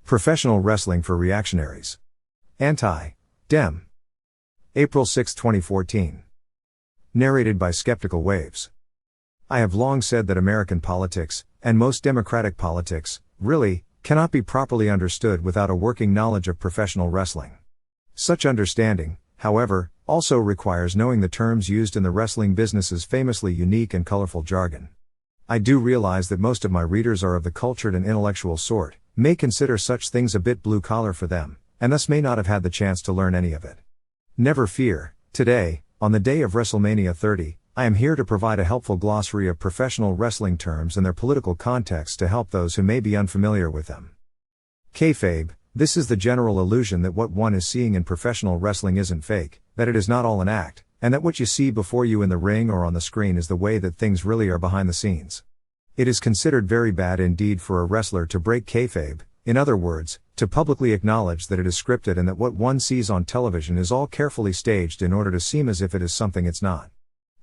Professional Wrestling for Reactionaries. Anti-Dem. April 6, 2014. Narrated by Skeptical Waves. I have long said that American politics, and most democratic politics, really, cannot be properly understood without a working knowledge of professional wrestling. Such understanding, however, also requires knowing the terms used in the wrestling business's famously unique and colorful jargon. I do realize that most of my readers are of the cultured and intellectual sort, may consider such things a bit blue-collar for them, and thus may not have had the chance to learn any of it. Never fear, today, on the day of WrestleMania 30, I am here to provide a helpful glossary of professional wrestling terms and their political context to help those who may be unfamiliar with them. Kayfabe, this is the general illusion that what one is seeing in professional wrestling isn't fake, that it is not all an act, and that what you see before you in the ring or on the screen is the way that things really are behind the scenes. It is considered very bad indeed for a wrestler to break kayfabe, in other words, to publicly acknowledge that it is scripted and that what one sees on television is all carefully staged in order to seem as if it is something it's not.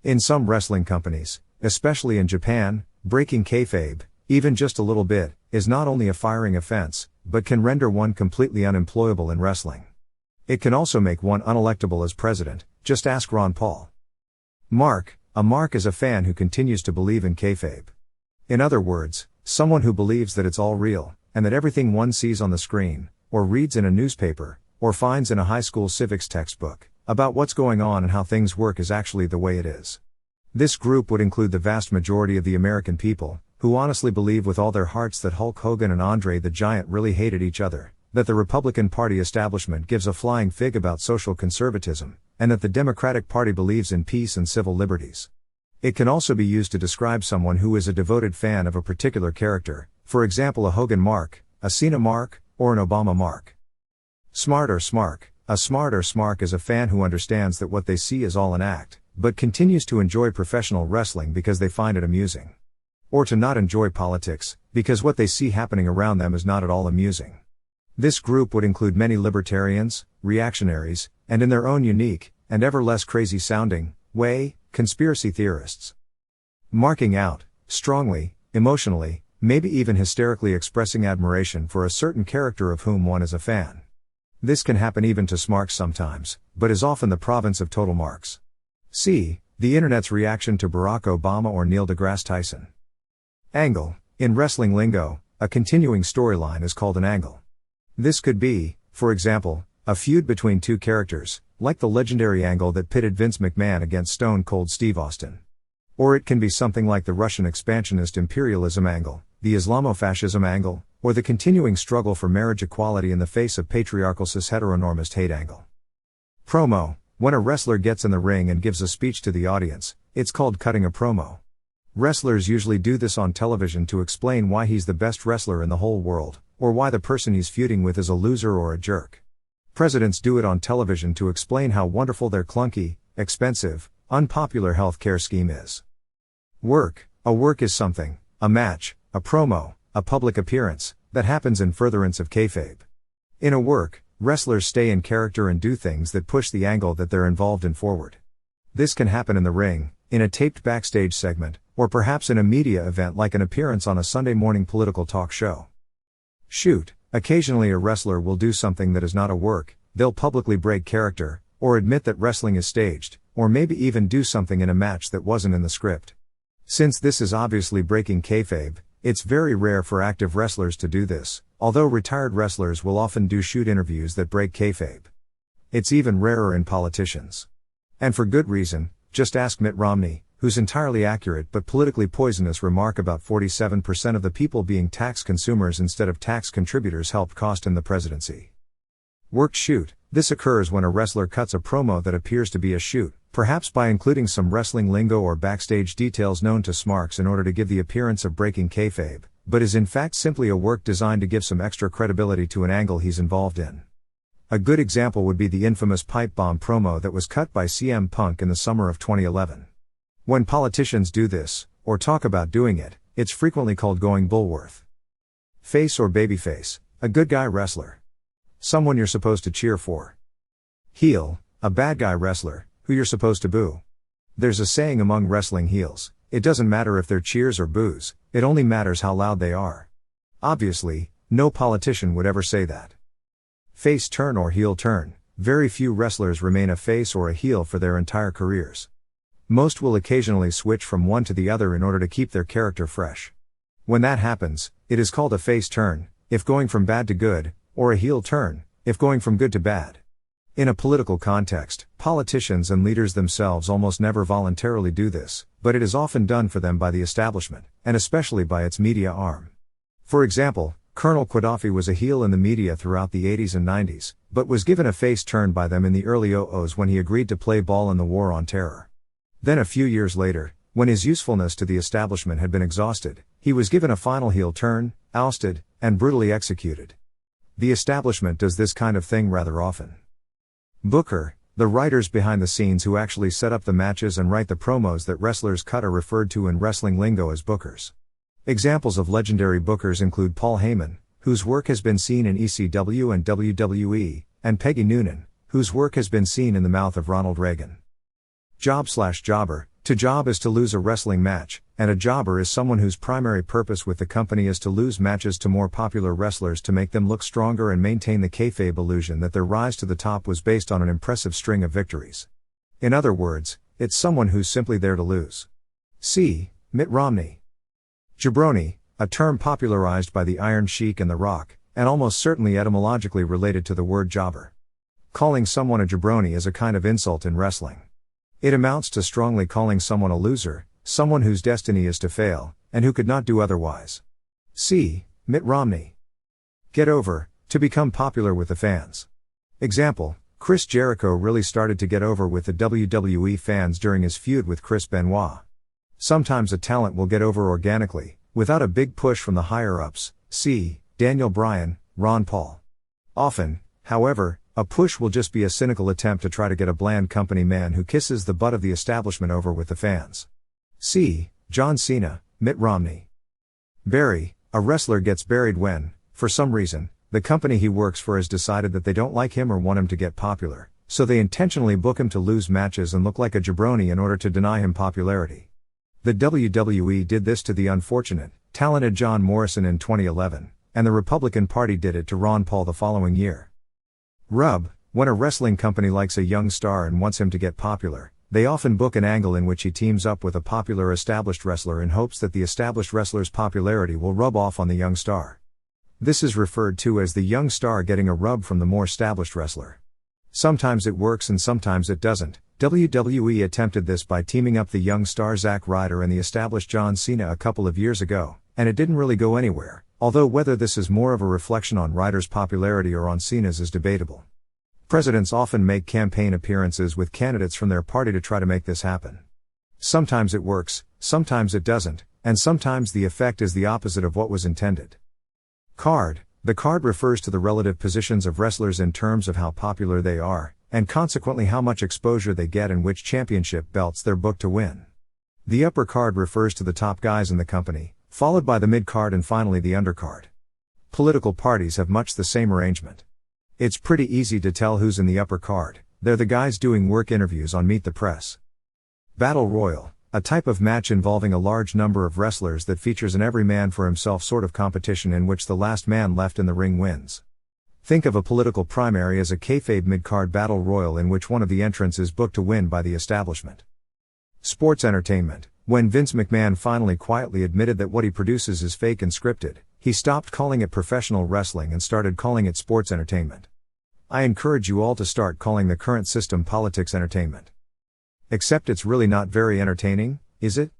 In some wrestling companies, especially in Japan, breaking kayfabe, even just a little bit, is not only a firing offense, but can render one completely unemployable in wrestling. It can also make one unelectable as president, just ask Ron Paul. A mark is a fan who continues to believe in kayfabe. In other words, someone who believes that it's all real, and that everything one sees on the screen, or reads in a newspaper, or finds in a high school civics textbook, about what's going on and how things work is actually the way it is. This group would include the vast majority of the American people, who honestly believe with all their hearts that Hulk Hogan and Andre the Giant really hated each other, that the Republican Party establishment gives a flying fig about social conservatism, and that the Democratic Party believes in peace and civil liberties. It can also be used to describe someone who is a devoted fan of a particular character, for example a Hogan mark, a Cena mark, or an Obama mark. Smart or smark. A smart or smark is a fan who understands that what they see is all an act, but continues to enjoy professional wrestling because they find it amusing. Or to not enjoy politics, because what they see happening around them is not at all amusing. This group would include many libertarians, reactionaries, and in their own unique, and ever less crazy sounding, way, conspiracy theorists. Marking out, strongly, emotionally, maybe even hysterically expressing admiration for a certain character of whom one is a fan. This can happen even to smarks sometimes, but is often the province of total marks. See, the internet's reaction to Barack Obama or Neil deGrasse Tyson. Angle. In wrestling lingo, a continuing storyline is called an angle. This could be, for example, a feud between two characters, like the legendary angle that pitted Vince McMahon against Stone Cold Steve Austin. Or it can be something like the Russian expansionist imperialism angle, the Islamofascism angle, or the continuing struggle for marriage equality in the face of patriarchal cis-heteronormist hate angle. Promo. When a wrestler gets in the ring and gives a speech to the audience, it's called cutting a promo. Wrestlers usually do this on television to explain why he's the best wrestler in the whole world, or why the person he's feuding with is a loser or a jerk. Presidents do it on television to explain how wonderful their clunky, expensive, unpopular healthcare scheme is. Work. A work is something, a match, a promo, a public appearance, that happens in furtherance of kayfabe. In a work, wrestlers stay in character and do things that push the angle that they're involved in forward. This can happen in the ring, in a taped backstage segment, or perhaps in a media event like an appearance on a Sunday morning political talk show. Shoot. Occasionally a wrestler will do something that is not a work, they'll publicly break character, or admit that wrestling is staged, or maybe even do something in a match that wasn't in the script. Since this is obviously breaking kayfabe, it's very rare for active wrestlers to do this, although retired wrestlers will often do shoot interviews that break kayfabe. It's even rarer in politicians. And for good reason, just ask Mitt Romney, whose entirely accurate but politically poisonous remark about 47% of the people being tax consumers instead of tax contributors helped cost him the presidency. Worked shoot. This occurs when a wrestler cuts a promo that appears to be a shoot, perhaps by including some wrestling lingo or backstage details known to smarks in order to give the appearance of breaking kayfabe, but is in fact simply a work designed to give some extra credibility to an angle he's involved in. A good example would be the infamous pipe bomb promo that was cut by CM Punk in the summer of 2011. When politicians do this, or talk about doing it, it's frequently called going Bullworth. Face or babyface. A good guy wrestler. Someone you're supposed to cheer for. Heel. A bad guy wrestler, who you're supposed to boo. There's a saying among wrestling heels, it doesn't matter if they're cheers or boos, it only matters how loud they are. Obviously, No politician would ever say that. Face turn or heel turn. Very few wrestlers remain a face or a heel for their entire careers. Most will occasionally switch from one to the other in order to keep their character fresh. When that happens, it is called a face turn, if going from bad to good, or a heel turn, if going from good to bad. In a political context, politicians and leaders themselves almost never voluntarily do this, but it is often done for them by the establishment, and especially by its media arm. For example, Colonel Gaddafi was a heel in the media throughout the 80s and 90s, but was given a face turn by them in the early 00s when he agreed to play ball in the War on Terror. Then a few years later, when his usefulness to the establishment had been exhausted, he was given a final heel turn, ousted, and brutally executed. The establishment does this kind of thing rather often. Booker, the writers behind the scenes who actually set up the matches and write the promos that wrestlers cut are referred to in wrestling lingo as bookers. Examples of legendary bookers include Paul Heyman, whose work has been seen in ECW and WWE, and Peggy Noonan, whose work has been seen in the mouth of Ronald Reagan. Job/jobber. To job is to lose a wrestling match, and a jobber is someone whose primary purpose with the company is to lose matches to more popular wrestlers to make them look stronger and maintain the kayfabe illusion that their rise to the top was based on an impressive string of victories. In other words, it's someone who's simply there to lose. See Mitt Romney. Jabroni, a term popularized by the Iron Sheik and The Rock, and almost certainly etymologically related to the word jobber. Calling someone a jabroni is a kind of insult in wrestling. It amounts to strongly calling someone a loser, someone whose destiny is to fail, and who could not do otherwise. See Mitt Romney. Get over, to become popular with the fans. Example, Chris Jericho really started to get over with the WWE fans during his feud with Chris Benoit. Sometimes a talent will get over organically, without a big push from the higher-ups, see Daniel Bryan, Ron Paul. Often, however, a push will just be a cynical attempt to try to get a bland company man who kisses the butt of the establishment over with the fans. See John Cena, Mitt Romney. Bury, a wrestler gets buried when, for some reason, the company he works for has decided that they don't like him or want him to get popular, so they intentionally book him to lose matches and look like a jabroni in order to deny him popularity. The WWE did this to the unfortunate, talented John Morrison in 2011, and the Republican Party did it to Ron Paul the following year. Rub, when a wrestling company likes a young star and wants him to get popular, they often book an angle in which he teams up with a popular established wrestler in hopes that the established wrestler's popularity will rub off on the young star. This is referred to as the young star getting a rub from the more established wrestler. Sometimes it works and sometimes it doesn't. WWE attempted this by teaming up the young star Zack Ryder and the established John Cena a couple of years ago, and it didn't really go anywhere, although whether this is more of a reflection on Ryder's popularity or on Cena's is debatable. Presidents often make campaign appearances with candidates from their party to try to make this happen. Sometimes it works, sometimes it doesn't, and sometimes the effect is the opposite of what was intended. Card. The card refers to the relative positions of wrestlers in terms of how popular they are, and consequently how much exposure they get and which championship belts they're booked to win. The upper card refers to the top guys in the company, followed by the mid-card and finally the undercard. Political parties have much the same arrangement. It's pretty easy to tell who's in the upper card. They're the guys doing work interviews on Meet the Press. Battle Royal, a type of match involving a large number of wrestlers that features an every man for himself sort of competition in which the last man left in the ring wins. Think of a political primary as a kayfabe mid-card battle royal in which one of the entrants is booked to win by the establishment. Sports entertainment. When Vince McMahon finally quietly admitted that what he produces is fake and scripted, he stopped calling it professional wrestling and started calling it sports entertainment. I encourage you all to start calling the current system politics entertainment. Except it's really not very entertaining, is it?